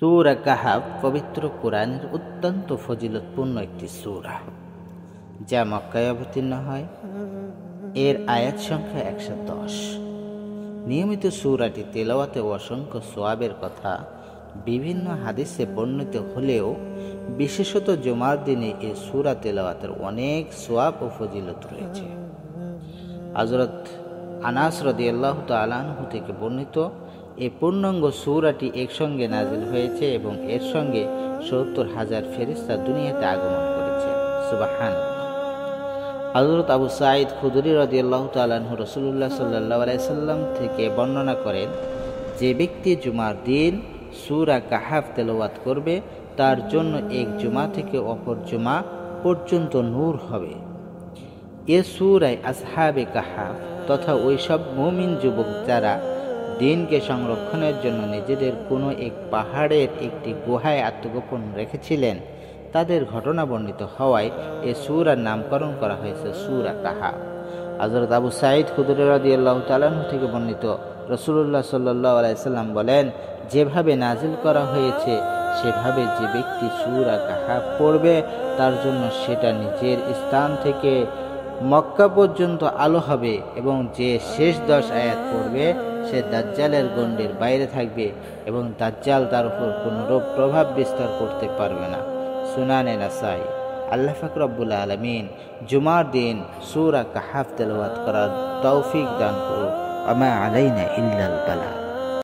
সূরা কাহাফ পবিত্র কোরআনের অত্যন্ত ফজিলতপূর্ণ একটি সূরা, যা মক্কায় অবতীর্ণ হয়। এর আয়াত সংখ্যা 110। নিয়মিত সূরাটি তেলাওয়াতে অসংখ্য সোয়াবের কথা বিভিন্ন হাদিসে বর্ণিত হলেও বিশেষত জুমার দিনে এই সূরা তেলাওয়াতের অনেক সোয়াব ও ফজিলত রয়েছে। হযরত আনাস রাদিয়াল্লাহু তাআলা আনহু থেকে বর্ণিত এই পূর্ণাঙ্গ সূরাটি একসঙ্গে নাজিল হয়েছে এবং এর সঙ্গে ৭০,০০০ ফেরেশতা দুনিয়াতে আগমন করেছে। সুবহানাল্লাহ। হযরত আবু সাঈদ খুদরী রাদিয়াল্লাহু তাআলা আনহু রাসূলুল্লাহ সাল্লাল্লাহু আলাইহি সাল্লাম থেকে বর্ণনা করেন, যে ব্যক্তি জুমার দিন সূরা কাহাফ তেলাওয়াত করবে তার জন্য এক জুমা থেকে অপর জুমা পর্যন্ত নূর হবে। এ সূরায় আসহাবে কাহাফ তথা ওইসব মুমিন যুবক যারা দিনকে সংরক্ষণের জন্য নিজেদের কোনো এক পাহাড়ের একটি গুহায় আত্মগোপন রেখেছিলেন তাদের ঘটনা বর্ণিত হওয়ায় এ সূরার নামকরণ করা হয়েছে সূরা কাহাফ। হযরত আবু সাঈদ খুদরী রাদিয়াল্লাহু তাআলা আনহু থেকে বর্ণিত, রাসূলুল্লাহ সাল্লাল্লাহু আলাইহি সাল্লাম বলেন, যেভাবে নাজিল করা হয়েছে সেভাবে যে ব্যক্তি সূরা কাহাফ পড়বে তার জন্য সেটা নিজের স্থান থেকে মক্কা পর্যন্ত আলো হবে, এবং যে শেষ 10 আয়াত পড়বে সে দাজ্জালের গণ্ডের বাইরে থাকবে এবং দাজ্জাল তার উপর কোনরূপ প্রভাব বিস্তার করতে পারবে না। সুনানে নাসাই। আল্লাহ পাক রব্বুল আলামিন জুমার দিন সূরা কাহাফ তেলাওয়াত করার তৌফিক দান করুন। আমা আলাইনা ইল্লাল বালাগ।